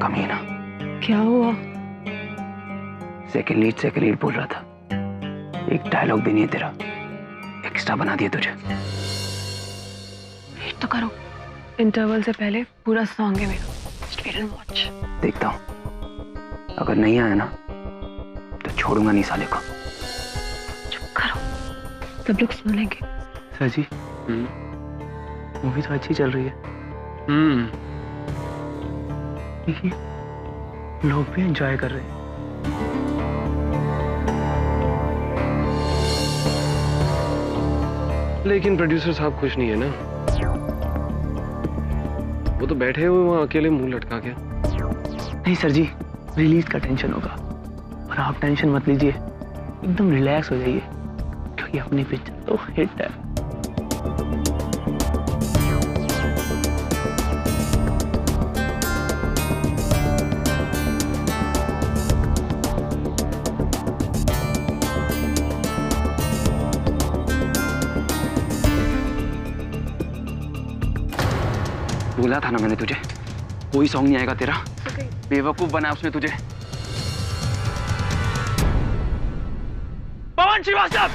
कमीना। क्या हुआ? सेकंड लीड बोल रहा था, एक डायलॉग भी नहीं है तेरा, एक्स्ट्रा बना दिया तुझे। वेट तो करो, इंटरवल से पहले पूरा सॉन्ग है मेरा। Wait and watch. देखता हूँ, अगर नहीं आया ना तो छोड़ूंगा नहीं साले को। चुप करो, सब लोग सुन लेंगे। सर जी, मूवी तो अच्छी चल रही है। लोग भी एंजॉय कर रहे हैं। लेकिन प्रोड्यूसर साहब खुश नहीं है ना, वो तो बैठे हुए वहां अकेले मुंह लटका के। नहीं सर जी, रिलीज का टेंशन होगा, और आप टेंशन मत लीजिए, एकदम रिलैक्स हो जाइए, क्योंकि अपनी पिक्चर तो हिट है। बोला था ना मैंने तुझे, कोई सॉन्ग नहीं आएगा तेरा। बेवकूफ बनाया उसने तुझे। पवन श्रीवास्तव,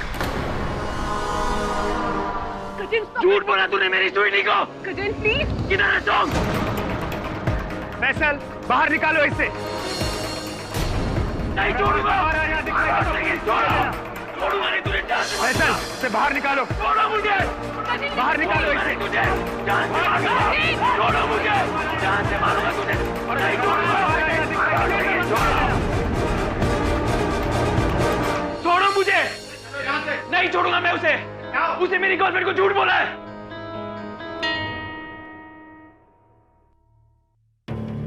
झूठ बोला तूने मेरी स्वीटी को। गजेन प्लीज। किधर है सॉन्ग? फैसल, बाहर निकालो इससे। नहीं छोड़ूंगा। छोड़ूंगा नहीं तुझे। फैसल, से बाहर निकालो। छोड़ो मुझे। बाहर निकालो इसे। तुझे जान से मारूंगा। छोड़ो मुझे, जान से मारूंगा तुझे। नहीं छोड़ूंगा। छोड़ो मुझे, नहीं छोड़ूंगा मैं उसे। उसे मेरी गर्लफ्रेंड को झूठ बोला है।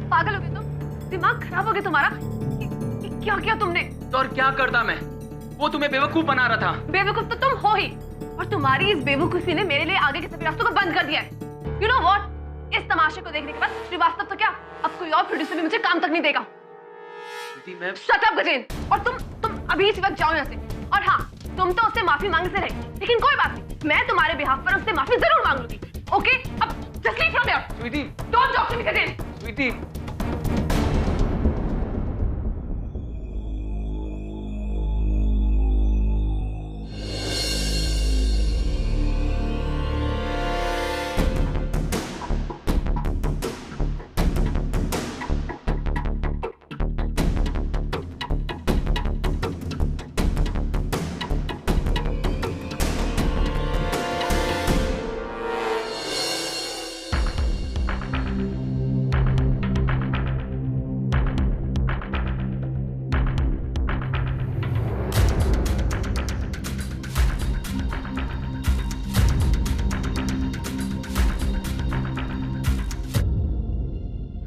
पागल हो गए तुम? दिमाग खराब हो गया तुम्हारा? क्या किया तुमने? तो और क्या करता मैं? वो तुम्हें बेवकूफ बना रहा था। बेवकूफ तो तुम हो ही, और तुम्हारी इस बेवकूफी ने मेरे लिए आगे के सभी रास्तों को बंद कर दिया है। You know what? इस तमाशे को देखने के बाद श्रीवास्तव तो क्या, अब कोई और प्रोड्यूसर भी मुझे काम तक नहीं देगा। Shut up, Gajen. और तुम अभी इसी वक्त जाओ यहाँ से। और हाँ, तुम तो उससे माफी मांगने से रहे, लेकिन कोई बात नहीं, मैं तुम्हारे बिहाफ पर उससे माफी जरूर मांग लूंगी। ओके? अब just leave from here. Sweety, Don't talk to me, Gajen. Sweety.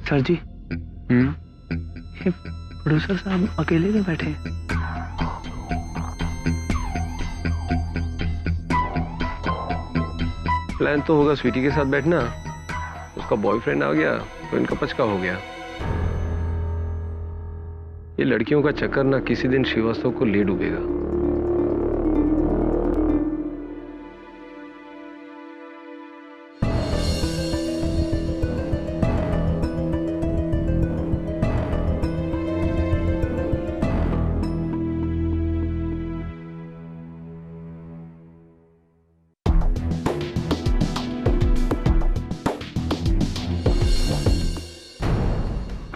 Sir जी, ये प्रोड्यूसर साहब अकेले क्यों बैठे हैं? प्लान तो होगा स्वीटी के साथ बैठना, उसका बॉयफ्रेंड आ गया तो इनका पचका हो गया। ये लड़कियों का चक्कर ना किसी दिन श्रीवास्तव को ले डूबेगा।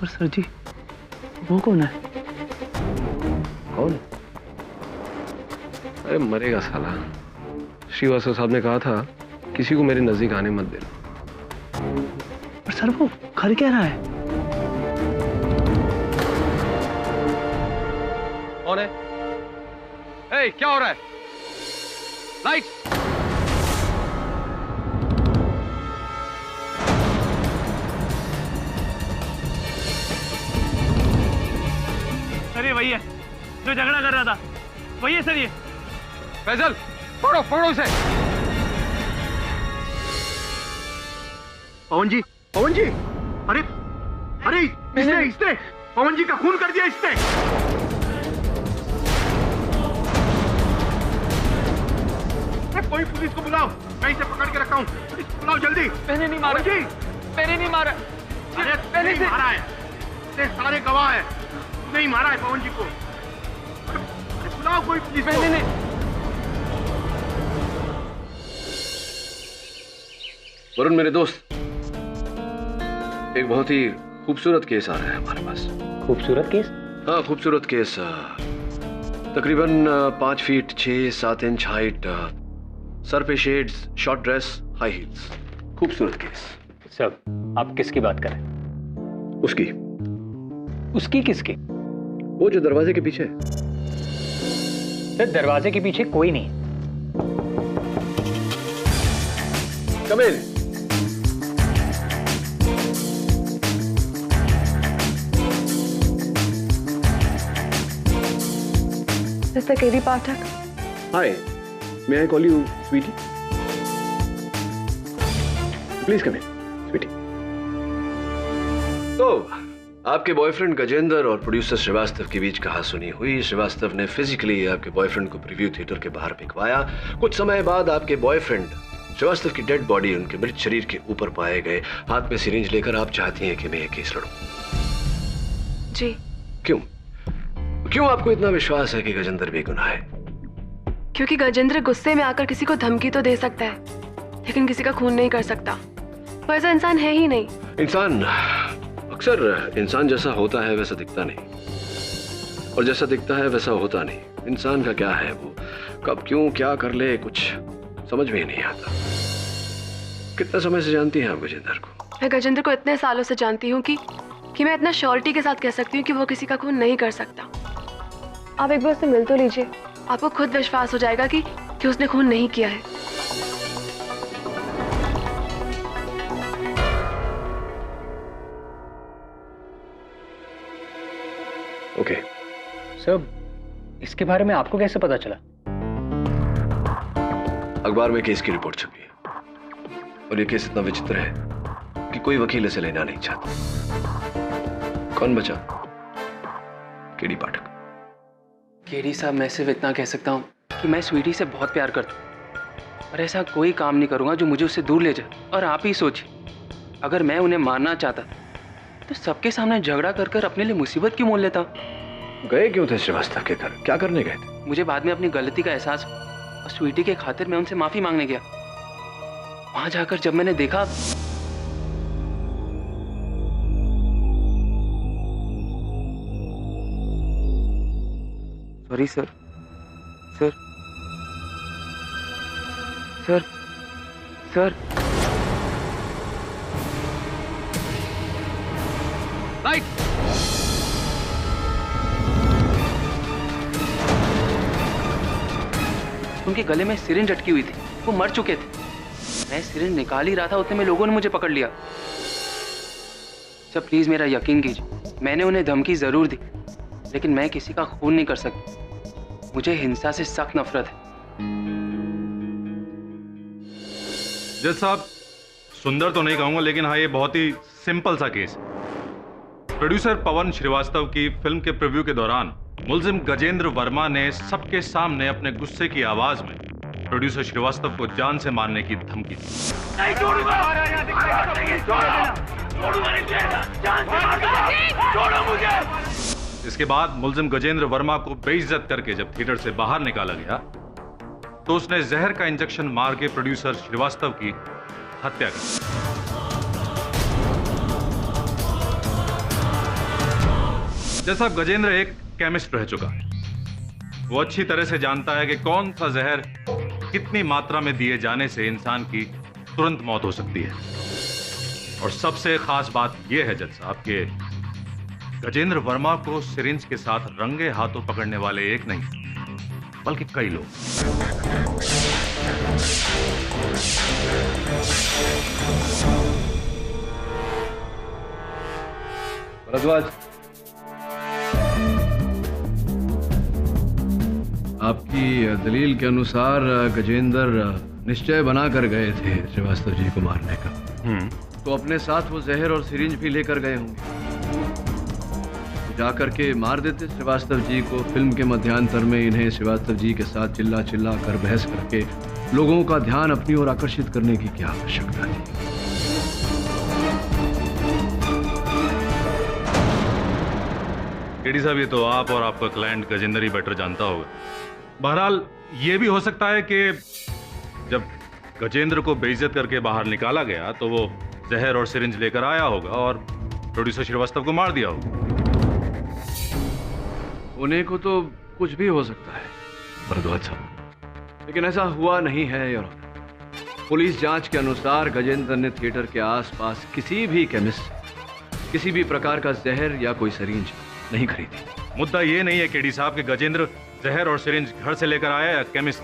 पर सर जी, वो कौन है? कौन? अरे मरेगा साला। श्रीवास्तव साहब ने कहा था किसी को मेरे नजदीक आने मत देना। पर सर वो घर कह रहा है। कौन है? ए, क्या हो रहा है? लाइट। सर ये वही है जो झगड़ा कर रहा था, वही है सर ये। फैजल, पकड़ो इसे। पवन जी, अरे इसने पवन जी का खून कर दिया इसने। कोई पुलिस को बुलाओ, मैं इसे पकड़ के रखा हूँ। पुलिस को बुलाओ जल्दी। मैंने नहीं मारा जी, मैंने नहीं मारा। अरे मैंने मारा है। इतने सारे गवाह हैं, नहीं मारा है पवन जी को। अरे बुलाओ कोई पुलिस को। नहीं। वरुण मेरे दोस्त, एक बहुत ही खूबसूरत केस आ रहा है हमारे पास। खूबसूरत केस? हाँ, खूबसूरत केस। तकरीबन 5 फीट 6-7 इंच हाइट, सर पे shades, short dress, high heels. खूबसूरत केस। सर, आप किसकी बात करें? उसकी। उसकी किसकी? वो जो दरवाजे के पीछे है। सर, दरवाजे के पीछे कोई नहीं। Come in. Mister KD Pathak. Hi, may I call you sweety? Please come in, sweety. तो आपके बॉयफ्रेंड गजेंद्र और प्रोड्यूसर श्रीवास्तव के बीच कहासुनी हुई। श्रीवास्तव ने फिजिकली आपके बॉयफ्रेंड को प्रीव्यू थिएटर के बाहर फेंकवाया। कुछ समय बाद आपके बॉयफ्रेंड श्रीवास्तव की डेड बॉडी उनके मृत शरीर के ऊपर पाए गए। हाथ में सिरिंज लेकर आप चाहती हैं कि मैं ये केस लड़ूं। जी। क्यों आपको इतना विश्वास है कि गजेंद्र बेगुनाह है? क्योंकि गजेंद्र गुस्से में आकर किसी को धमकी तो दे सकता है, लेकिन किसी का खून नहीं कर सकता। वो ऐसा इंसान है ही नहीं। इंसान अक्सर इंसान जैसा होता है वैसा दिखता नहीं, और जैसा दिखता है वैसा होता नहीं। इंसान का क्या है, वो कब क्यों क्या कर ले कुछ समझ में ही नहीं आता। कितना समय से जानती हैं आप गजेंद्र को? मैं गजेंद्र को इतने सालों से जानती हूँ कि मैं इतना श्योरिटी के साथ कह सकती हूँ कि वो किसी का खून नहीं कर सकता। आप एक बार उससे मिल तो लीजिए, आपको खुद विश्वास हो जाएगा कि उसने खून नहीं किया है। ओके। सर, इसके बारे में आपको कैसे पता चला? अखबार में केस की रिपोर्ट छपी है, और ये केस इतना विचित्र है कि कोई वकील इसे लेना नहीं चाहता। कौन बचा? केडी पाठक। केडी साहब, मैं सिर्फ इतना कह सकता हूँ कि मैं स्वीटी से बहुत प्यार करता हूँ, और ऐसा कोई काम नहीं करूँगा जो मुझे उससे दूर ले जाए। और आप ही सोचिए, अगर मैं उन्हें मारना चाहता तो सबके सामने झगड़ा कर कर अपने लिए मुसीबत क्यों मोल लेता? गए क्यों थे श्रीवास्तव के घर? क्या करने गए थे? मुझे बाद में अपनी गलती का एहसास हुआ, और स्वीटी के खातिर मैं उनसे माफी मांगने गया। वहां जाकर जब मैंने देखा, sorry sir, sir, sir, sir, right. उनके गले में सिरिंज अटकी हुई थी, वो मर चुके थे। मैं सिरिंज निकाल ही रहा था, उतने में लोगों ने मुझे पकड़ लिया। सर प्लीज मेरा यकीन कीजिए, मैंने उन्हें धमकी जरूर दी, लेकिन मैं किसी का खून नहीं कर सकती। मुझे हिंसा से सख्त नफरत है। जज साहब, सुंदर तो नहीं कहूंगा, लेकिन हाँ, ये बहुत ही सिंपल सा केस है। प्रोड्यूसर पवन श्रीवास्तव की फिल्म के प्रीव्यू के दौरान मुलजिम गजेंद्र वर्मा ने सबके सामने अपने गुस्से की आवाज में प्रोड्यूसर श्रीवास्तव को जान से मारने की धमकी दी। इसके बाद मुलजिम गजेंद्र वर्मा को बेइज्जत करके जब थिएटर से बाहर निकाला गया, तो उसने जहर का इंजेक्शन मार के प्रोड्यूसर श्रीवास्तव की हत्या कर दी। जैसा गजेंद्र एक केमिस्ट रह चुका है, वो अच्छी तरह से जानता है कि कौन सा जहर कितनी मात्रा में दिए जाने से इंसान की तुरंत मौत हो सकती है। और सबसे खास बात यह है जज साहब कि गजेंद्र वर्मा को सिरिंज के साथ रंगे हाथों पकड़ने वाले एक नहीं, बल्कि कई लोग। भरद्वाज, आपकी दलील के अनुसार गजेंद्र निश्चय बना कर गए थे श्रीवास्तव जी को मारने का। तो अपने साथ वो जहर और सिरिंज भी लेकर गए होंगे। जाकर के मार देते श्रीवास्तव जी को। फिल्म के मध्यांतर में इन्हें श्रीवास्तव जी के साथ चिल्ला चिल्ला कर बहस करके लोगों का ध्यान अपनी ओर आकर्षित करने की क्या आवश्यकता थी? केडी साहब, ये तो आप और आपका क्लाइंट गजेंद्र ही बेटर जानता होगा। बहरहाल ये भी हो सकता है कि जब गजेंद्र को बेइज्जत करके बाहर निकाला गया तो वो जहर और सिरिंज लेकर आया होगा और प्रोड्यूसर श्रीवास्तव को मार दिया होगा। होने को तो कुछ भी हो सकता है भरद्वाज साहब, लेकिन ऐसा हुआ नहीं है। और पुलिस जांच के अनुसार गजेंद्र ने थिएटर के आसपास किसी भी केमिस्ट किसी भी प्रकार का जहर या कोई सिरिंज नहीं खरीदी। मुद्दा ये नहीं है केडी साहब कि गजेंद्र जहर और सिरिंज घर से लेकर आया या केमिस्ट।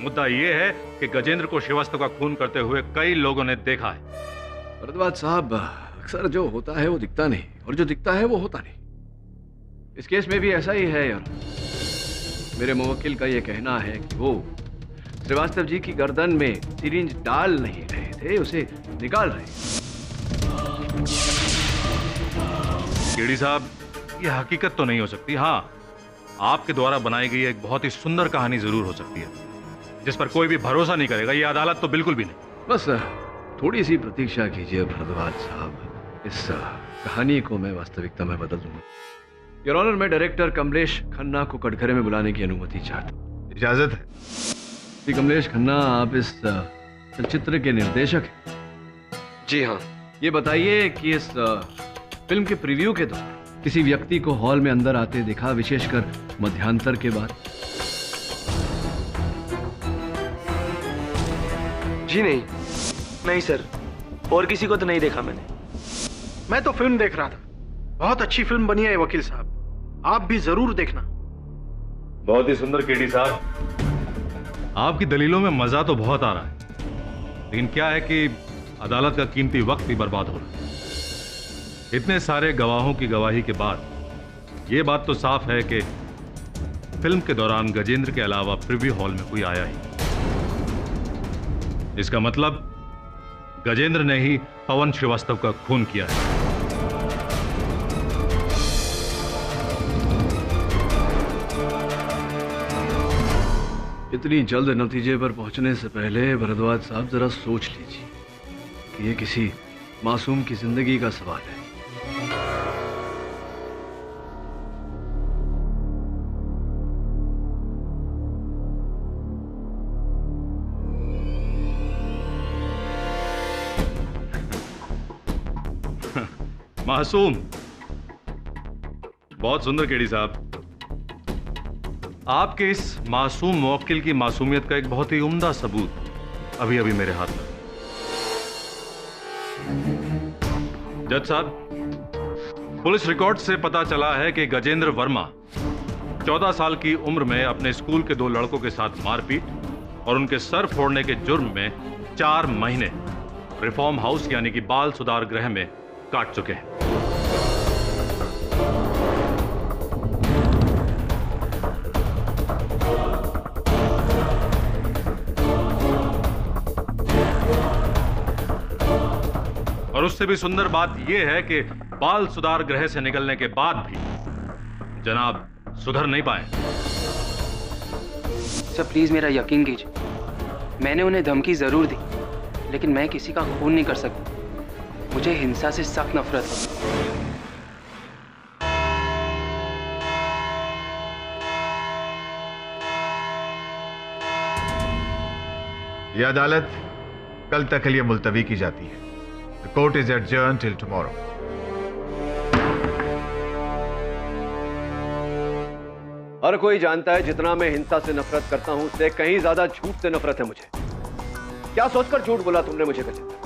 मुद्दा ये है कि गजेंद्र को श्रीवास्तव का खून करते हुए कई लोगों ने देखा है। भरद्वाज साहब, अक्सर जो होता है वो दिखता नहीं, और जो दिखता है वो होता नहीं। इस केस में भी ऐसा ही है यार। मेरे मुवक्किल का ये कहना है कि वो श्रीवास्तव जी की गर्दन में सिरिंज डाल नहीं रहे थे, उसे निकाल रहे थे। केडी साहब, ये हकीकत तो नहीं हो सकती। हाँ, आपके द्वारा बनाई गई एक बहुत ही सुंदर कहानी जरूर हो सकती है जिस पर कोई भी भरोसा नहीं करेगा। ये अदालत तो बिल्कुल भी नहीं। बस थोड़ी सी प्रतीक्षा कीजिए भरद्वाज साहब, इस कहानी को मैं वास्तविकता में बदल दूंगा। योर ऑनर, मैं डायरेक्टर कमलेश खन्ना को कटघरे में बुलाने की अनुमति चाहता हूँ। इजाजत है? श्री कमलेश खन्ना, आप इस चलचित्र के निर्देशक हैं? जी हाँ। ये बताइए कि इस फिल्म के प्रीव्यू के दौरान किसी व्यक्ति को हॉल में अंदर आते देखा, विशेषकर मध्यांतर के बाद? जी नहीं सर, और किसी को तो नहीं देखा मैंने। मैं तो फिल्म देख रहा था। बहुत अच्छी फिल्म बनी है वकील साहब, आप भी जरूर देखना। बहुत ही सुंदर केडी साहब, आपकी दलीलों में मजा तो बहुत आ रहा है, लेकिन क्या है कि अदालत का कीमती वक्त भी बर्बाद हो रहा है। इतने सारे गवाहों की गवाही के बाद यह बात तो साफ है कि फिल्म के दौरान गजेंद्र के अलावा प्रीव्यू हॉल में कोई आया ही। इसका मतलब गजेंद्र ने ही पवन श्रीवास्तव का खून किया है। इतनी जल्द नतीजे पर पहुंचने से पहले भरद्वाज साहब जरा सोच लीजिए कि ये किसी मासूम की जिंदगी का सवाल है। मासूम, बहुत सुंदर केडी साहब। आपके इस मासूम मुवक्किल की मासूमियत का एक बहुत ही उम्दा सबूत अभी अभी मेरे हाथ में। जज साहब, पुलिस रिकॉर्ड से पता चला है कि गजेंद्र वर्मा 14 साल की उम्र में अपने स्कूल के 2 लड़कों के साथ मारपीट और उनके सर फोड़ने के जुर्म में 4 महीने रिफॉर्म हाउस यानी कि बाल सुधार गृह में काट चुके हैं। और उससे भी सुंदर बात यह है कि बाल सुधार गृह से निकलने के बाद भी जनाब सुधर नहीं पाए। सर प्लीज मेरा यकीन कीजिए, मैंने उन्हें धमकी जरूर दी, लेकिन मैं किसी का खून नहीं कर सकता। मुझे हिंसा से सख्त नफरत है। यह अदालत कल तक के लिए मुलतवी की जाती है। The court is adjourned till tomorrow. हर कोई जानता है जितना मैं हिंसा से नफरत करता हूं उससे कहीं ज्यादा झूठ से नफरत है मुझे। क्या सोचकर झूठ बोला तुमने मुझे गजेंद्र?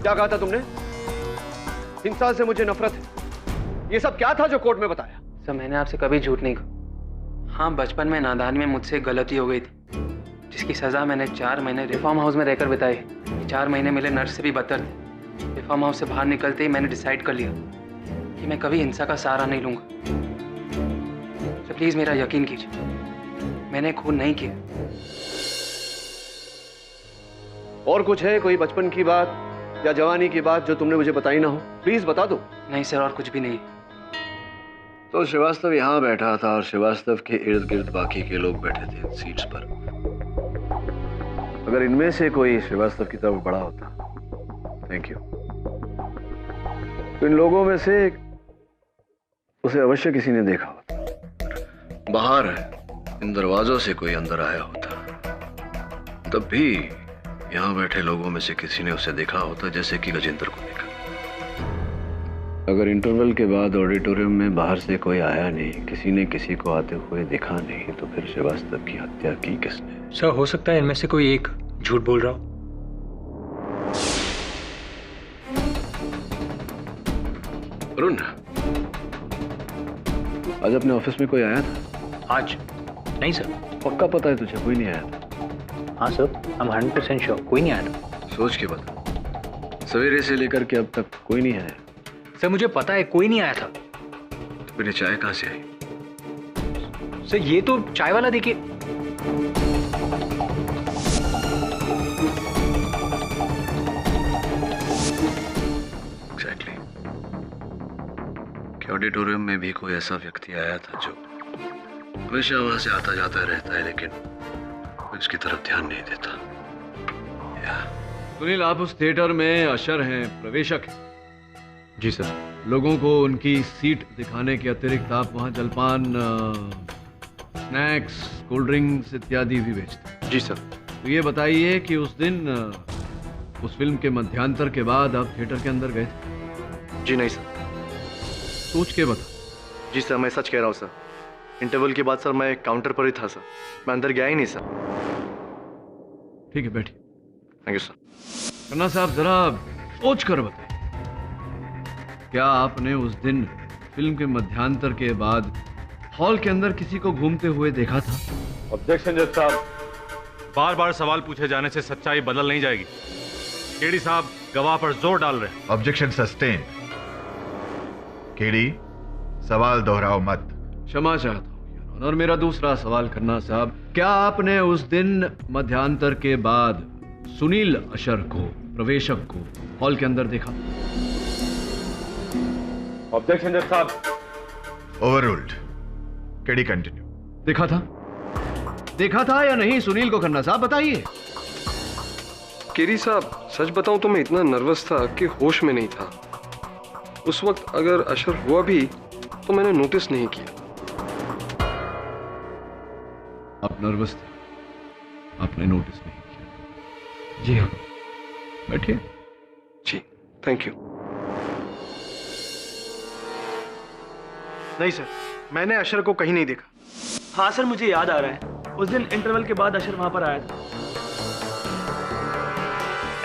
क्या कहा था तुमने? हिंसा से मुझे नफरत है। ये सब क्या था जो कोर्ट में बताया? सर मैंने आपसे कभी झूठ नहीं कहा। हाँ, बचपन में नादान में मुझसे गलती हो गई थी, जिसकी सजा मैंने 4 महीने रिफॉर्म हाउस में रहकर बिताई। 4 महीने मिले नर्स से भी बदतर थे। रिफॉर्म हाउस से बाहर निकलते ही मैंने डिसाइड कर लिया कि मैं कभी हिंसा का सहारा नहीं लूंगा। तो प्लीज मेरा यकीन कीजिए, मैंने खून नहीं किया। और कुछ है, कोई बचपन की बात या जवानी की बात जो तुमने मुझे बताई ना हो? प्लीज बता दो। नहीं सर, और कुछ भी नहीं। तो श्रीवास्तव यहाँ बैठा था और श्रीवास्तव के इर्द गिर्द बाकी के लोग बैठे थे सीट्स पर। अगर इनमें से कोई श्रीवास्तव की तरफ बड़ा होता, थैंक यू, तो इन लोगों में से उसे अवश्य किसी ने देखा होता। बाहर इन दरवाजों से कोई अंदर आया होता, तब भी यहाँ बैठे लोगों में से किसी ने उसे देखा होता, जैसे कि गजेंद्र को देखा। अगर इंटरवल के बाद ऑडिटोरियम में बाहर से कोई आया नहीं, किसी ने किसी को आते हुए देखा नहीं, तो फिर श्रीवास्तव की हत्या की किसने? सर, हो सकता है इनमें से कोई एक झूठ बोल रहा हो। अरुण, आज अपने ऑफिस में कोई आया था? आज नहीं सर। पक्का पता है तुझे कोई नहीं आया था? हाँ सर, हम 100% श्योर, कोई नहीं आया था। सोच के बता, सवेरे से लेकर के अब तक कोई नहीं आया? सर मुझे पता है कोई नहीं आया था। तो मेरी चाय कहाँ से आई? सर ये तो चाय वाला देखिए। एग्जैक्टली। कि ऑडिटोरियम में भी कोई ऐसा व्यक्ति आया था जो हमेशा वहां से आता जाता रहता है, लेकिन उसकी तरफ ध्यान नहीं देता। सुनील, आप उस थिएटर में अशर हैं, प्रवेशक हैं। जी सर। लोगों को उनकी सीट दिखाने के अतिरिक्त आप वहाँ जलपान, स्नैक्स, कोल्ड ड्रिंक्स इत्यादि भी बेचते हैं। जी सर। तो ये बताइए कि उस दिन उस फिल्म के मध्यांतर के बाद आप थिएटर के अंदर गए थे? जी नहीं सर। सोच के बता। जी सर, मैं सच कह रहा हूँ सर। इंटरवल के बाद सर मैं काउंटर पर ही था सर, मैं अंदर गया ही नहीं सर। ठीक है, बैठिए। Thank you sir. खन्ना साहब, जरा सोच कर बताइए, क्या आपने उस दिन फिल्म के मध्यांतर के बाद हॉल के अंदर किसी को घूमते हुए देखा था? ऑब्जेक्शन जज साहब। बार बार सवाल पूछे जाने से सच्चाई बदल नहीं जाएगी। केडी साहब गवाह पर जोर डाल रहे हैं। Objection sustain. केडी, सवाल दोहराओ मत। क्षमा चाहता हूँ। और मेरा दूसरा सवाल, खन्ना साहब, क्या आपने उस दिन मध्यांतर के बाद सुनील अशर को, प्रवेशक को, हॉल के अंदर देखा? ऑब्जेक्शन जज साहब। ओवररूल्ड। KD, continue. देखा था या नहीं सुनील को? खन्ना साहब बताइए। केरी साहब, सच बताऊं तो मैं इतना नर्वस था कि होश में नहीं था। उस वक्त अगर अशर हुआ भी तो मैंने नोटिस नहीं किया। आप नर्वस थे, आपने नोटिस नहीं किया। जी हाँ, बैठिए। जी, थैंक यू। नहीं सर, मैंने अशर को कहीं नहीं देखा। हाँ सर, मुझे याद आ रहा है, उस दिन इंटरवल के बाद अशर वहां पर आया था।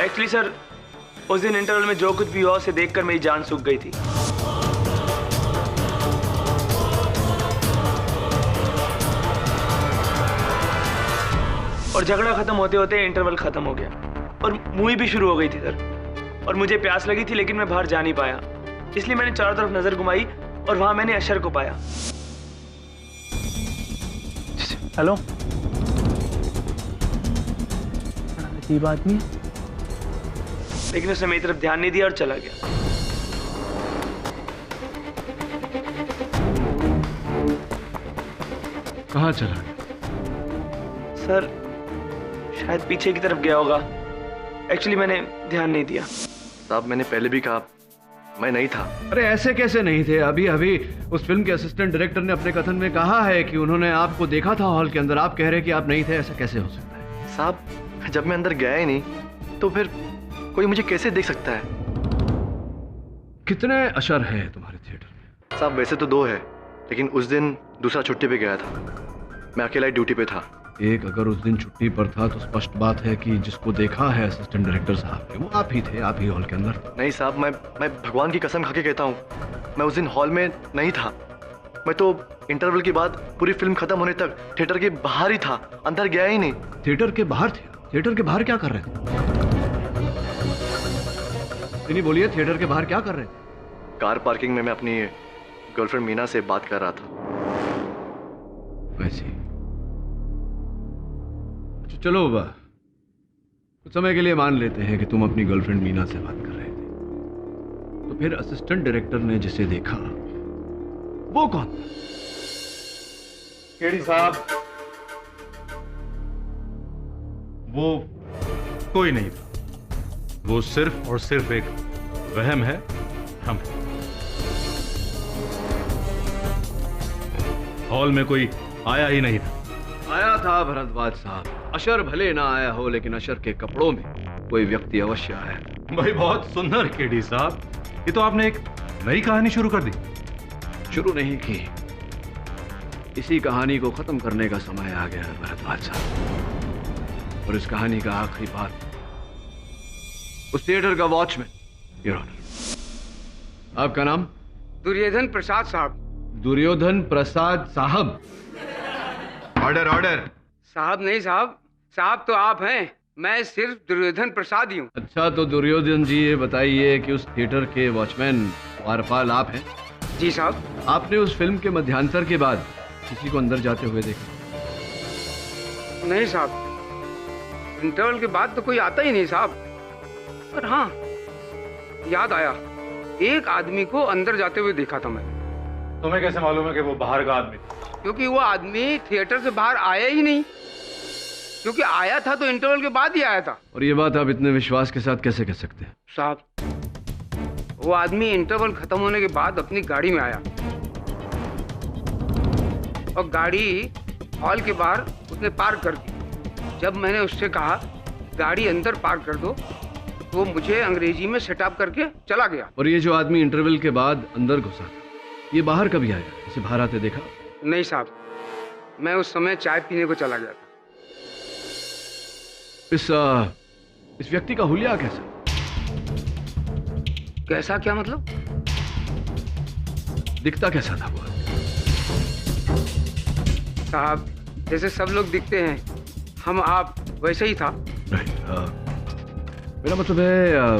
एक्चुअली सर, उस दिन इंटरवल में जो कुछ भी हुआ उसे देखकर मेरी जान सूख गई थी। और झगड़ा खत्म होते होते इंटरवल खत्म हो गया और मूवी भी शुरू हो गई थी सर। और मुझे प्यास लगी थी, लेकिन मैं बाहर जा नहीं पाया, इसलिए मैंने चारों तरफ नजर घुमाई और वहां मैंने अशर को पाया। हेलो, अजीब आदमी, लेकिन उसने मेरी तरफ ध्यान नहीं दिया और चला गया। कहाँ चला गया? सर शायद पीछे की तरफ गया होगा। एक्चुअली मैंने ध्यान नहीं दिया। साहब, मैंने पहले भी कहा मैं नहीं था। अरे ऐसे कैसे नहीं थे? अभी अभी उस फिल्म के असिस्टेंट डायरेक्टर ने अपने कथन में कहा है कि उन्होंने आपको देखा था हॉल के अंदर। आप कह रहे हैं कि आप नहीं थे, ऐसा कैसे हो सकता है? साहब, जब मैं अंदर गया ही नहीं तो फिर कोई मुझे कैसे देख सकता है? कितने अशर है तुम्हारे थिएटर में? साहब, वैसे तो 2 है, लेकिन उस दिन दूसरा छुट्टी पे गया था, मैं अकेला ही ड्यूटी पे था। एक अगर उस दिन छुट्टी पर था तो स्पष्ट बात है कि जिसको देखा है असिस्टेंट डायरेक्टर साहब के, वो आप ही थे, आप ही हॉल के अंदर थे। नहीं साहब, मैं भगवान की कसम खा के कहता हूँ, मैं उस दिन हॉल में नहीं था। मैं तो इंटरवल के बाद पूरी फिल्म खत्म होने तक थिएटर के बाहर ही था, अंदर गया ही नहीं। थिएटर के बाहर थे? थिएटर के बाहर क्या कर रहे थे? नहीं बोलिए, थिएटर के बाहर क्या कर रहे थे? कार पार्किंग में मैं अपनी गर्लफ्रेंड मीना से बात कर रहा था। वैसे चलो बा, कुछ समय के लिए मान लेते हैं कि तुम अपनी गर्लफ्रेंड मीना से बात कर रहे थे, तो फिर असिस्टेंट डायरेक्टर ने जिसे देखा वो कौन था? केडी साहब, वो कोई नहीं था। वो सिर्फ और सिर्फ एक वहम है, हम। हॉल में कोई आया ही नहीं था। आया था भरद्वाज साहब। अशर भले ना आया हो, लेकिन अशर के कपड़ों में कोई व्यक्ति अवश्य आया। भाई बहुत सुंदर केडी साहब, ये तो आपने एक नई कहानी शुरू कर दी। शुरू नहीं की, इसी कहानी को खत्म करने का समय आ गया है भरद्वाज साहब। और इस कहानी का आखिरी पार्ट उस थिएटर का वॉचमैन, योर ऑनर। आपका नाम? दुर्योधन प्रसाद साहब। दुर्योधन प्रसाद साहब। Order order. साहब नहीं साहब, साहब तो आप हैं, मैं सिर्फ दुर्योधन प्रसाद ही हूँ। अच्छा, तो दुर्योधन जी ये बताइए कि उस थिएटर के वॉचमैन द्वारपाल आप हैं? जी साहब। आपने उस फिल्म के मध्यांतर के बाद किसी को अंदर जाते हुए देखा? नहीं साहब, इंटरवल के बाद तो कोई आता ही नहीं साहब। पर हाँ, याद आया, एक आदमी को अंदर जाते हुए देखा था मैं। तुम्हें कैसे मालूम है कि वो बाहर का आदमी? क्योंकि वो आदमी थिएटर से बाहर आया ही नहीं, क्योंकि आया था तो इंटरवल के बाद ही आया था। और ये बात आप इतने विश्वास के साथ कैसे कह सकते हैं? साहब, वो आदमी इंटरवल खत्म होने के बाद अपनी गाड़ी में आया और गाड़ी हॉल के बाहर उसने पार्क कर दी। जब मैंने उससे कहा गाड़ी अंदर पार्क कर दो, तो वो मुझे अंग्रेजी में सेटअप करके चला गया। और ये जो आदमी इंटरवल के बाद अंदर घुसा था, ये बाहर कभी आया? इसे बाहर आते देखा? नहीं साहब, मैं उस समय चाय पीने को चला गया था। इस व्यक्ति का हुलिया कैसा? कैसा क्या मतलब? दिखता कैसा था वो? साहब, जैसे सब लोग दिखते हैं, हम आप वैसे ही था। मेरा मतलब है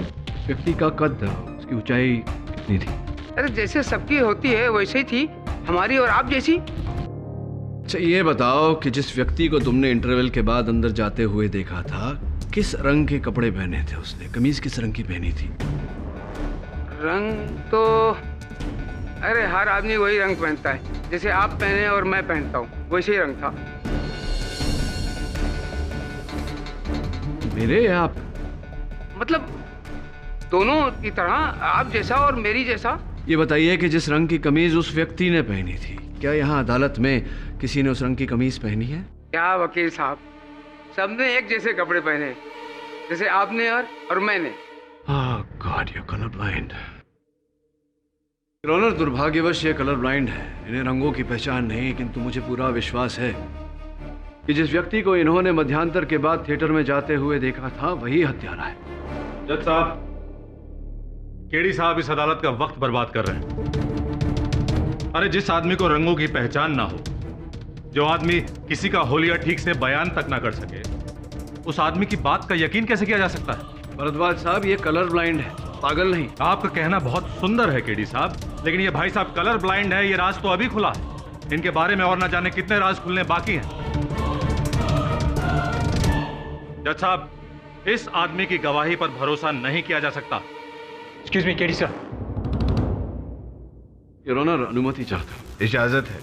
व्यक्ति का कद, उसकी ऊंचाई कितनी थी? अरे जैसे सबकी होती है वैसे ही थी, हमारी और आप जैसी। अच्छा, ये बताओ कि जिस व्यक्ति को तुमने इंटरवल के बाद अंदर जाते हुए देखा था, किस रंग के कपड़े पहने थे उसने? कमीज किस रंग की पहनी थी? रंग तो अरे हर आदमी वही रंग पहनता है, जैसे आप पहने और मैं पहनता हूँ, वैसे ही रंग था। मेरे या आप? मतलब दोनों की तरह, आप जैसा और मेरी जैसा। ये बताइए कि जिस रंग की कमीज उस व्यक्ति ने पहनी थी, क्या यहाँ अदालत में किसी ने उस रंग की कमीज पहनी है? क्या वकील साहब, सबने एक जैसे कपड़े पहने, जैसे आपने और मैंने। God, you colour blind. Honour, दुर्भाग्यवश ये कलर ब्लाइंड है, इन्हें रंगों की पहचान नहीं, किंतु मुझे पूरा विश्वास है कि जिस व्यक्ति को इन्होंने मध्यांतर के बाद थिएटर में जाते हुए देखा था, वही हत्यारा है। जज साहब, केडी साहब इस अदालत का वक्त बर्बाद कर रहे हैं। अरे जिस आदमी को रंगों की पहचान ना हो, जो आदमी किसी का होलिया ठीक से बयान तक ना कर सके, उस आदमी की बात का यकीन कैसे किया जा सकता है? भरद्वाज साहब, ये कलर ब्लाइंड है, पागल नहीं। आपका कहना बहुत सुंदर है केडी साहब, लेकिन ये भाई साहब कलर ब्लाइंड है, ये राज तो अभी खुला है। इनके बारे में और ना जाने कितने राज खुलने बाकी हैं। जज साहब, इस आदमी की गवाही पर भरोसा नहीं किया जा सकता। Excuse me KD sir. Your honour, अनुमति चाहता हूं। इजाजत है।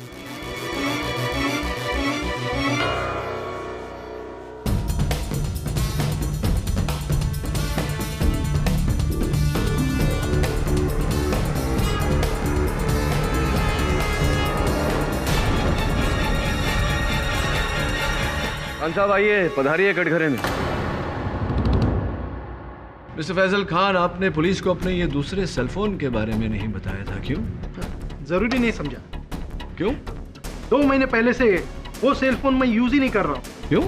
खान साहब आइए, पधारिए कटघरे में। मिस्टर फैजल खान, आपने पुलिस को अपने ये दूसरे सेलफोन के बारे में नहीं बताया था, क्यों? जरूरी नहीं समझा। क्यों? 2 महीने पहले से वो सेलफोन मैं यूज ही नहीं कर रहा हूँ। क्यों?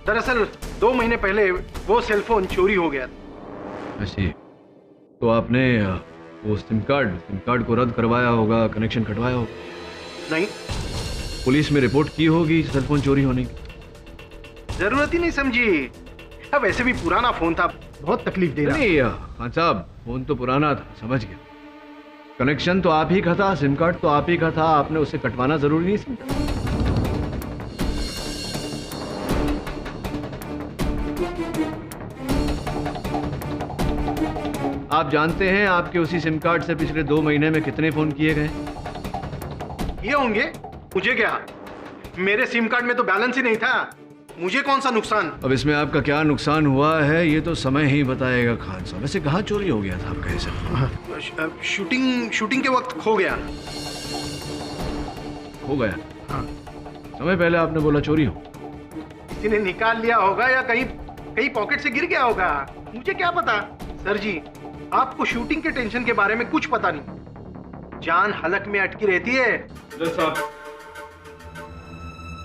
दरअसल 2 महीने पहले वो सेलफोन चोरी हो गया था। ऐसी? तो आपने वो सिम कार्ड को रद्द करवाया होगा, कनेक्शन कटवाया होगा? नहीं। पुलिस में रिपोर्ट की होगी सेलफोन चोरी होने की? जरूरत ही नहीं समझी। अब वैसे भी पुराना फोन था, बहुत तकलीफ दे रहा। नहीं खान साहब, फोन तो पुराना था, समझ गया। कनेक्शन तो आप ही का था, सिम कार्ड तो आप ही का था, आपने उसे कटवाना जरूरी नहीं समझा? आप जानते हैं आपके उसी सिम कार्ड से पिछले 2 महीने में कितने फोन किए गए? ये होंगे, मुझे क्या, मेरे सिम कार्ड में तो बैलेंस ही नहीं था, मुझे कौन सा नुकसान। अब इसमें आपका क्या नुकसान हुआ है ये तो समय ही बताएगा खान साहब। वैसे कहाँ चोरी हो गया था आपका ये सेलफोन? शूटिंग के वक्त खो गया। हो गया? समय पहले आपने बोला चोरी हो। किसी ने निकाल लिया होगा या कहीं पॉकेट से गिर गया होगा, मुझे क्या पता। सर जी, आपको शूटिंग के टेंशन के बारे में कुछ पता नहीं, जान हलक में अटकी रहती है। साहब,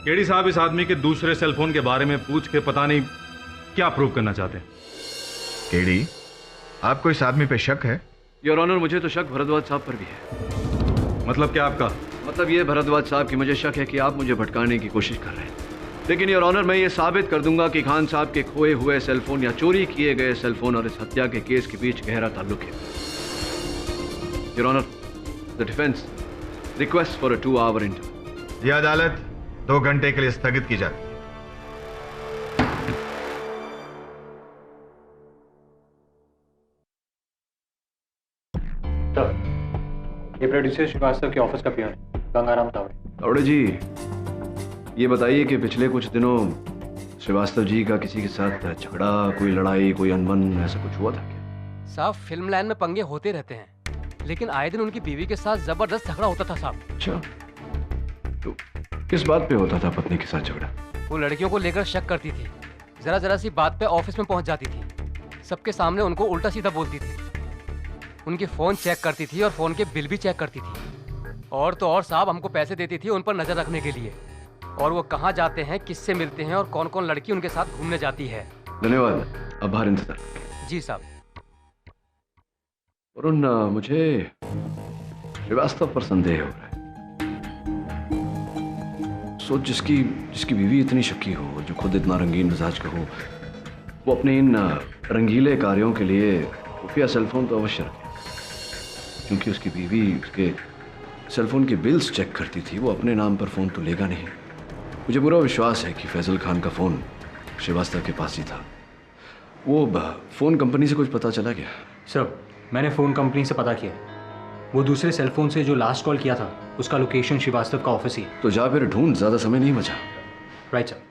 केडी साहब इस आदमी के दूसरे सेलफोन के बारे में पूछ के पता नहीं क्या प्रूव करना चाहते हैं। केडी, आपको इस आदमी पे शक है? योर ऑनर, मुझे तो शक भरद्वाज साहब पर भी है। मतलब क्या आपका? मतलब ये भरद्वाज साहब की मुझे शक है कि आप मुझे भटकाने की कोशिश कर रहे हैं, लेकिन योर ऑनर मैं ये साबित कर दूंगा कि खान साहब के खोए हुए सेलफोन या चोरी किए गए सेलफोन और इस हत्या के केस के बीच गहरा ताल्लुक है। Your honour, the defence request for a 2-hour interview. यह अदालत 2 घंटे के लिए स्थगित की जाती है। ये प्रोड्यूसर श्रीवास्तव के ऑफिस का पियन है, गंगाराम तावड़े। तावड़े जी, ये बताइए कि पिछले कुछ दिनों श्रीवास्तव जी का किसी के साथ झगड़ा, कोई लड़ाई, कोई अनबन ऐसा कुछ हुआ था क्या? साहब, फिल्म लाइन में पंगे होते रहते हैं, लेकिन आए दिन उनकी बीवी के साथ जबरदस्त झगड़ा होता था साहब। अच्छा, तो किस बात पे होता था पत्नी के साथ झगड़ा? वो लड़कियों को लेकर शक करती थी, जरा सी बात पे ऑफिस में पहुंच जाती थी, सबके सामने उनको उल्टा सीधा बोलती थी, उनके फोन चेक करती थी और फोन के बिल भी चेक करती थी, और तो और साहब हमको पैसे देती थी उन पर नजर रखने के लिए, और वो कहाँ जाते हैं, किससे मिलते हैं और कौन कौन लड़की उनके साथ घूमने जाती है। धन्यवाद, आभार इंतजार। जी साहब। वरुण, मुझे श्रीवास्तव पर संदेह हो रहा है। सोच, जिसकी बीवी इतनी शक्की हो, जो खुद इतना रंगीन मिजाज का हो, वो अपने इन रंगीले कार्यों के लिए खुफिया सेलफोन तो अवश्य रखे, क्योंकि उसकी बीवी उसके सेलफोन के बिल्स चेक करती थी, वो अपने नाम पर फ़ोन तो लेगा नहीं। मुझे पूरा विश्वास है कि फैजल खान का फ़ोन श्रीवास्तव के पास ही था। वो फ़ोन कंपनी से कुछ पता चला क्या? सर, मैंने फ़ोन कंपनी से पता किया, वो दूसरे सेलफोन से जो लास्ट कॉल किया था उसका लोकेशन श्रीवास्तव का ऑफिस ही है। तो जा फिर ढूंढ, ज़्यादा समय नहीं बचा। Right sir.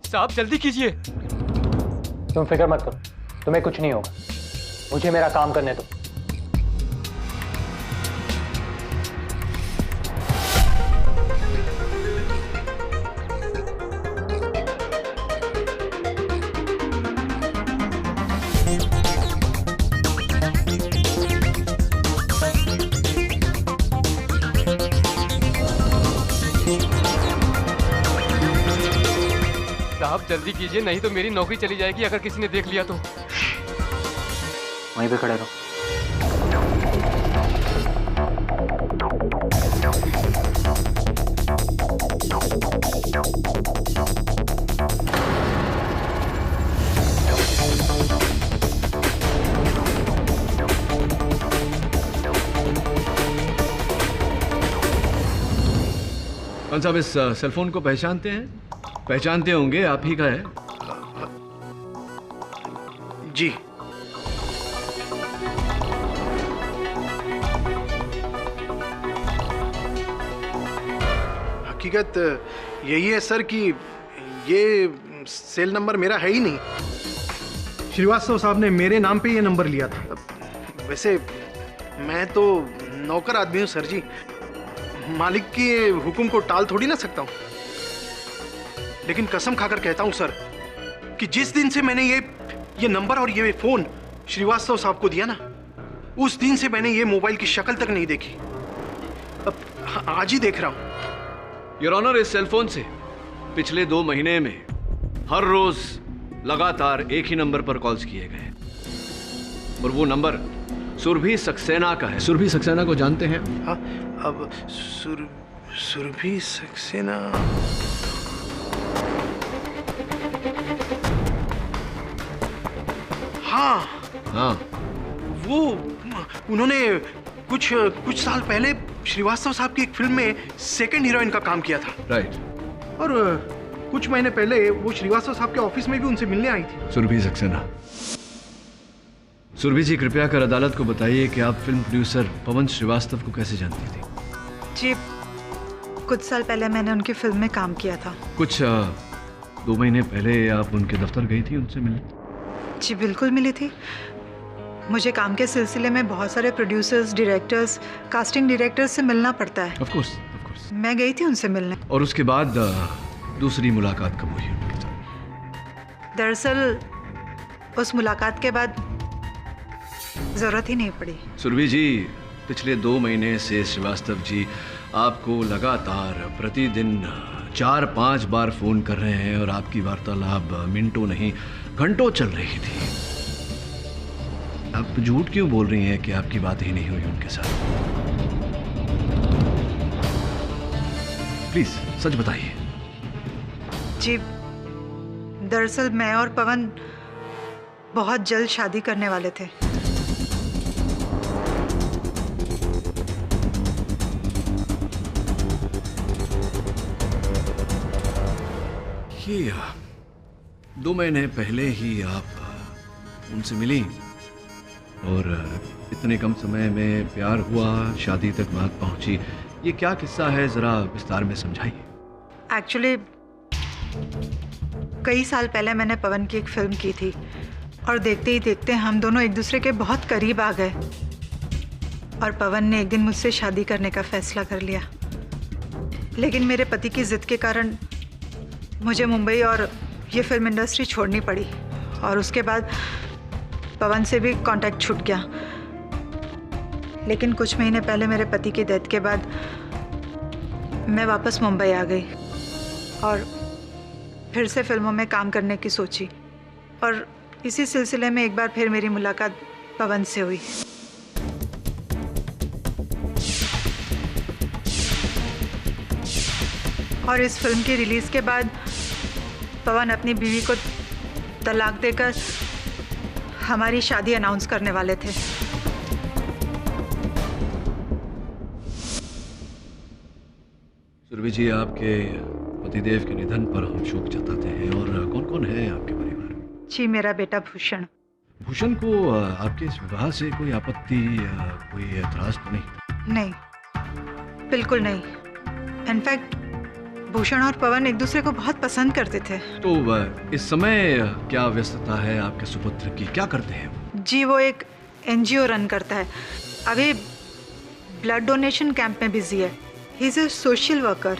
साहब जल्दी कीजिए। तुम फिक्र मत करो, तुम्हें कुछ नहीं होगा, मुझे मेरा काम करने दो। साहब जल्दी कीजिए, नहीं तो मेरी नौकरी चली जाएगी अगर किसी ने देख लिया तो। वहीं पे खड़े रहो। कौन साहब इस सेलफोन को पहचानते हैं? पहचानते होंगे, आप ही का है। जी। हकीकत यही है सर कि ये सेल नंबर मेरा है ही नहीं। श्रीवास्तव साहब ने मेरे नाम पे ये नंबर लिया था। वैसे मैं तो नौकर आदमी हूँ सर जी, मालिक के हुक्म को टाल थोड़ी ना सकता हूँ। लेकिन कसम खाकर कहता हूँ सर कि जिस दिन से मैंने ये नंबर और ये फोन श्रीवास्तव साहब को दिया ना, उस दिन से मैंने ये मोबाइल की शक्ल तक नहीं देखी। अब आज ही देख रहा हूँ। योर ऑनर, इस सेलफोन से पिछले 2 महीने में हर रोज लगातार एक ही नंबर पर कॉल्स किए गए, और वो नंबर सुरभि सक्सेना का है। सुरभि सक्सेना को जानते हैं? हाँ, अब सुरभि सक्सेना। हाँ, वो उन्होंने कुछ साल पहले श्रीवास्तव साहब की एक फिल्म में सेकंड हीरोइन का काम किया था। राइट। और कुछ महीने पहले वो श्रीवास्तव साहब के ऑफिस में भी उनसे मिलने आई थी। सुरभि सक्सेना। सुरभि जी, कृपया कर अदालत को बताइए कि आप फिल्म प्रोड्यूसर पवन श्रीवास्तव को कैसे जानती थी? जी, कुछ साल पहले मैंने उनकी फिल्म में काम किया था। कुछ 2 महीने पहले आप उनके दफ्तर गई थी उनसे मिलने? जी बिल्कुल मिली थी। मुझे काम के सिलसिले में बहुत सारे प्रोड्यूसर्स, डायरेक्टर्स, कास्टिंग डायरेक्टर्स से मिलना पड़ता है। Of course. मैं गई थी उनसे मिलने। और उसके बाद दूसरी मुलाकात कब हुई उनके साथ? दरअसल उस मुलाकात के बाद जरूरत ही नहीं पड़ी। सुरभि जी, पिछले 2 महीने से श्रीवास्तव जी आपको लगातार प्रतिदिन 4-5 बार फोन कर रहे हैं और आपकी वार्तालाप मिनटों नहीं घंटों चल रही थी। आप झूठ क्यों बोल रही हैं कि आपकी बात ही नहीं हुई उनके साथ? प्लीज सच बताइए। जी, दरअसल मैं और पवन बहुत जल्द शादी करने वाले थे। ये 2 महीने पहले ही आप उनसे मिली और इतने कम समय में प्यार हुआ, शादी तक बात पहुंची। ये क्या किस्सा है, जरा विस्तार में समझाइए। एक्चुअली कई साल पहले मैंने पवन की एक फिल्म की थी और देखते ही देखते हम दोनों एक दूसरे के बहुत करीब आ गए और पवन ने एक दिन मुझसे शादी करने का फैसला कर लिया। लेकिन मेरे पति की जिद के कारण मुझे मुंबई और ये फिल्म इंडस्ट्री छोड़नी पड़ी और उसके बाद पवन से भी कांटेक्ट छूट गया। लेकिन कुछ महीने पहले मेरे पति की डेथ के बाद मैं वापस मुंबई आ गई और फिर से फिल्मों में काम करने की सोची और इसी सिलसिले में एक बार फिर मेरी मुलाकात पवन से हुई। और इस फिल्म की रिलीज के बाद पवन अपनी बीवी को तलाक देकर हमारी शादी अनाउंस करने वाले थे। सुरभि जी, आपके पतिदेव के निधन पर हम शोक जताते हैं। और कौन कौन है आपके परिवार में? जी, मेरा बेटा भूषण। भूषण को आपके इस विवाह से कोई आपत्ति या कोई एतराज तो नहीं? नहीं, बिल्कुल नहीं। इनफैक्ट भूषण और पवन एक दूसरे को बहुत पसंद करते थे। तो इस समय क्या व्यस्तता है आपके सुपुत्र की, क्या करते हैं? जी, वो एक NGO रन करता है। अभी ब्लड डोनेशन कैंप में बिजी है। He is a social worker.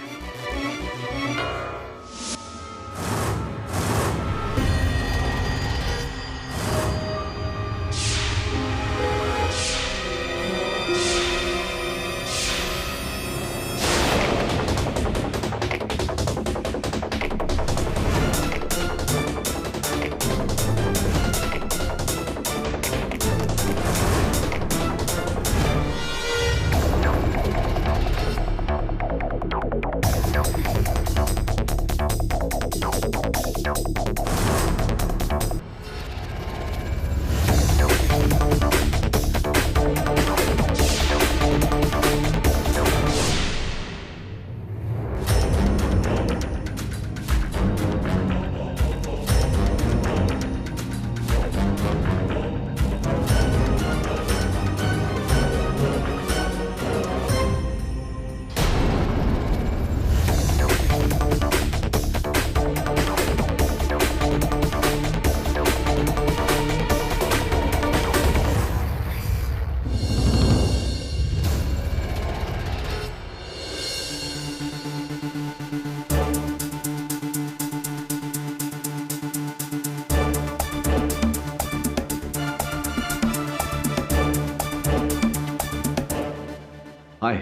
Hi.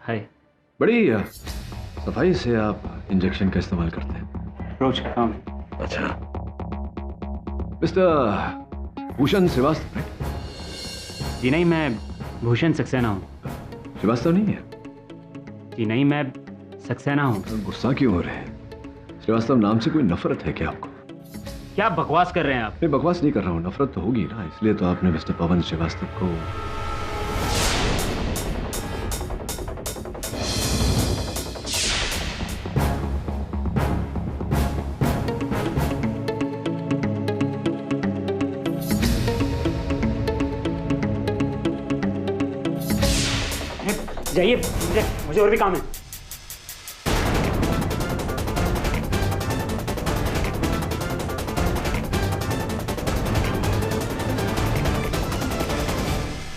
Hi. बड़ी सफाई से आप इंजेक्शन का इस्तेमाल करते हैं। रोज का काम। अच्छा, मिस्टर भूषण श्रीवास्तव, राइट? जी नहीं, मैं भूषण सक्सेना हूँ। श्रीवास्तव नहीं है? जी नहीं, मैं सक्सेना हूँ। गुस्सा क्यों हो रहे हैं? श्रीवास्तव नाम से कोई नफरत है क्या आपको? क्या बकवास कर रहे हैं आप? मैं बकवास नहीं कर रहा हूँ, नफरत तो होगी ना, इसलिए तो आपने मिस्टर पवन श्रीवास्तव को। जाइए, मुझे और भी काम है।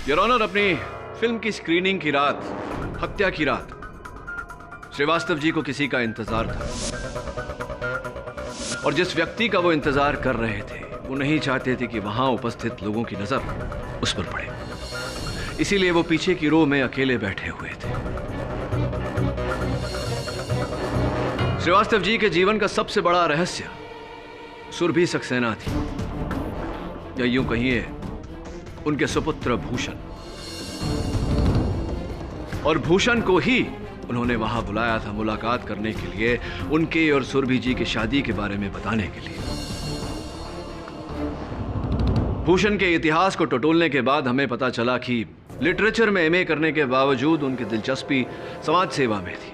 योर ऑनर, अपनी फिल्म की स्क्रीनिंग की रात, हत्या की रात, श्रीवास्तव जी को किसी का इंतजार था और जिस व्यक्ति का वो इंतजार कर रहे थे वो नहीं चाहते थे कि वहां उपस्थित लोगों की नजर उस पर पड़े, इसीलिए वो पीछे की रो में अकेले बैठे हुए थे। श्रीवास्तव जी के जीवन का सबसे बड़ा रहस्य सुरभि सक्सेना थी, या यूं कहिए उनके सुपुत्र भूषण। और भूषण को ही उन्होंने वहां बुलाया था मुलाकात करने के लिए, उनके और सुरभि जी की शादी के बारे में बताने के लिए। भूषण के इतिहास को टटोलने के बाद हमें पता चला कि लिटरेचर में एमए करने के बावजूद उनकी दिलचस्पी समाज सेवा में थी।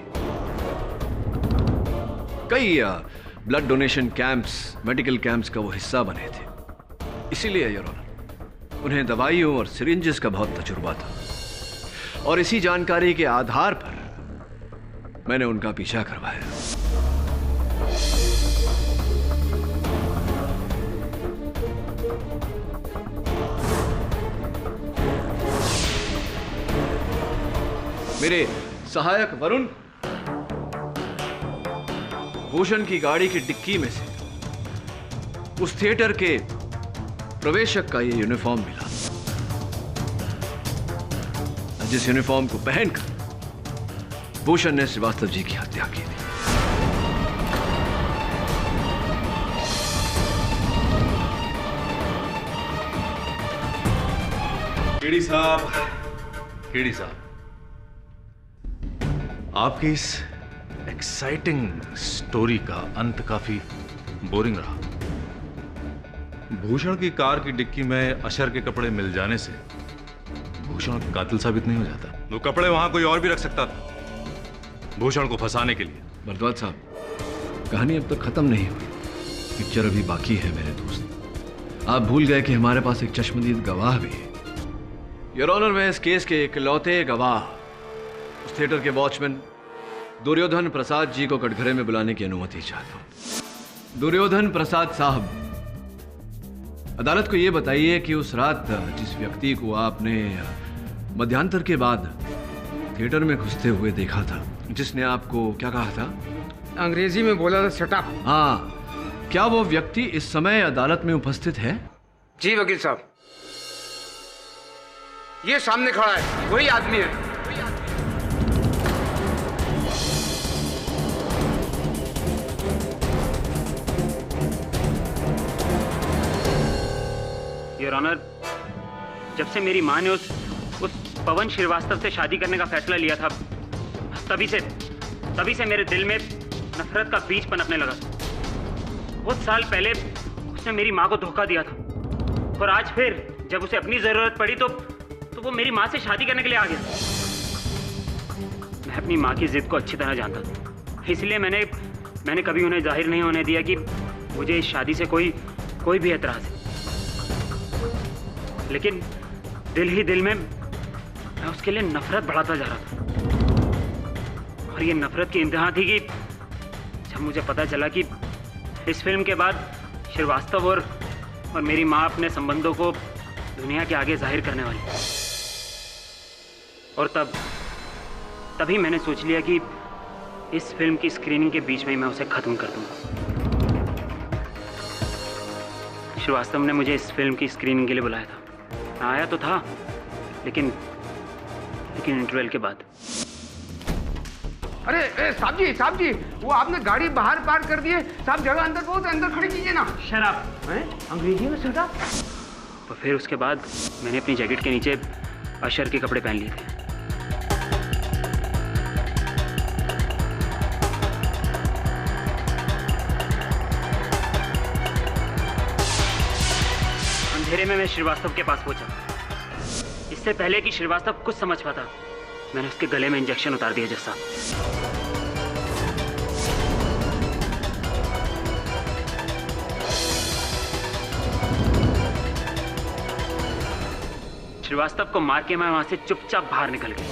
कई blood donation camps, medical camps का वो हिस्सा बने थे। इसीलिए योर ऑनर, उन्हें दवाइयों और सिरिंजेस का बहुत तजुर्बा था और इसी जानकारी के आधार पर मैंने उनका पीछा करवाया। मेरे सहायक वरुण भूषण की गाड़ी की डिक्की में से उस थिएटर के प्रवेशक का ये यूनिफॉर्म मिला, जिस यूनिफॉर्म को पहनकर भूषण ने श्रीवास्तव जी की हत्या की थी। केडी साहब, केडी साहब, आपकी इस एक्साइटिंग स्टोरी का अंत काफी बोरिंग रहा। भूषण की कार की डिक्की में अशर के कपड़े मिल जाने से भूषण कातिल साबित नहीं हो जाता। वो कपड़े वहां कोई और भी रख सकता था भूषण को फंसाने के लिए। भरद्वाज साहब, कहानी अब तक खत्म नहीं हुई, पिक्चर अभी बाकी है मेरे दोस्त। आप भूल गए कि हमारे पास एक चश्मदीद गवाह भी है। योर ऑनर, मैं इस केस के इकलौते गवाह उस थिएटर के वॉचमैन दुर्योधन प्रसाद जी को कटघरे में बुलाने की अनुमति चाहता हूं। दुर्योधन प्रसाद साहब, अदालत को यह बताइए कि उस रात जिस व्यक्ति को आपने मध्यांतर के बाद थिएटर में घुसते हुए देखा था, जिसने आपको क्या कहा था? अंग्रेजी में बोला था शट अप। हाँ, क्या वो व्यक्ति इस समय अदालत में उपस्थित है? जी वकील साहब, ये सामने खड़ा है, वही आदमी है। योर ऑनर, जब से मेरी माँ ने उस पवन श्रीवास्तव से शादी करने का फैसला लिया था, तभी से मेरे दिल में नफरत का बीज पनपने लगा। बहुत साल पहले उसने मेरी माँ को धोखा दिया था और आज फिर जब उसे अपनी जरूरत पड़ी तो वो मेरी माँ से शादी करने के लिए आ गया। मैं अपनी माँ की जिद को अच्छी तरह जानता था, इसलिए मैंने कभी उन्हें जाहिर नहीं होने दिया कि मुझे इस शादी से कोई भी एतराज है। लेकिन दिल ही दिल में मैं उसके लिए नफरत बढ़ाता जा रहा था और ये नफरत की इंतहा थी कि जब मुझे पता चला कि इस फिल्म के बाद श्रीवास्तव और मेरी माँ अपने संबंधों को दुनिया के आगे जाहिर करने वाली, और तभी मैंने सोच लिया कि इस फिल्म की स्क्रीनिंग के बीच में ही मैं उसे खत्म कर दूंगा। श्रीवास्तव ने मुझे इस फिल्म की स्क्रीनिंग के लिए बुलाया था। मैं आया तो था, लेकिन इंटरवल के बाद। अरे साहब जी, वो आपने गाड़ी बाहर पार्क कर दी है। साहब जगह अंदर बहुत है, अंदर खड़ी कीजिए ना। शराब अंग्रेजी में शराब। तो फिर उसके बाद मैंने अपनी जैकेट के नीचे अशर के कपड़े पहन लिए थे। अंधेरे में मैं श्रीवास्तव के पास पहुंचा। इससे पहले कि श्रीवास्तव कुछ समझ पाता, मैंने उसके गले में इंजेक्शन उतार दिया। जैसा श्रीवास्तव को मार के मैं वहां से चुपचाप बाहर निकल गया।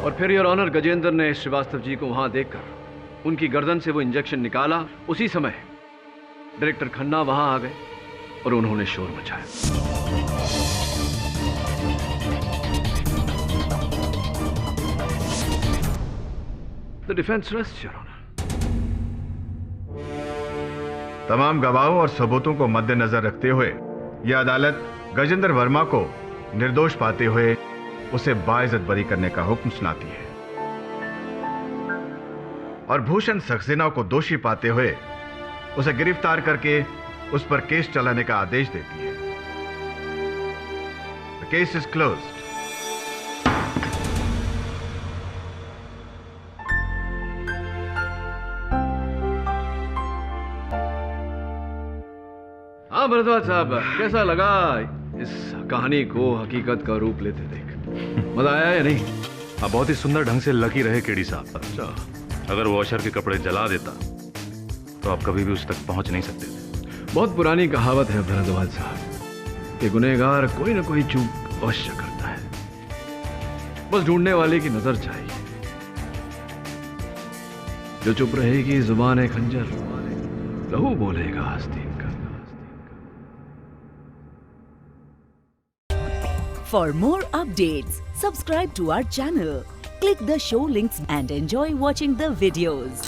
और फिर योर ऑनर गजेंद्र ने श्रीवास्तव जी को वहां देखकर उनकी गर्दन से वो इंजेक्शन निकाला। उसी समय डायरेक्टर खन्ना वहां आ गए और उन्होंने शोर मचाया। The defense rests, Your Honor. तमाम गवाहों और सबूतों को मद्देनजर रखते हुए यह अदालत गजेंद्र वर्मा को निर्दोष पाते हुए उसे बाइज्जत बरी करने का हुक्म सुनाती है और भूषण सक्सेना को दोषी पाते हुए उसे गिरफ्तार करके उस पर केस चलाने का आदेश देती है। The case is closed. हाँ भरद्वाज साहब, कैसा लगा इस कहानी को हकीकत का रूप लेते देख? मजा आया या नहीं? हाँ, बहुत ही सुंदर ढंग से लकी रहे केडी साहब। अच्छा, अगर वो अशर के कपड़े जला देता तो आप कभी भी उस तक पहुंच नहीं सकते थे। बहुत पुरानी कहावत है भरद्वाज साहब कि गुनहगार कोई ना कोई चूक अवश्य करता है, बस ढूंढने वाले की नजर चाहिए। जो चुप रहेगी जुबान है खंजर, लहू बोलेगा आस्तीन का। For more updates, subscribe to our channel, click the show links and enjoy watching the videos.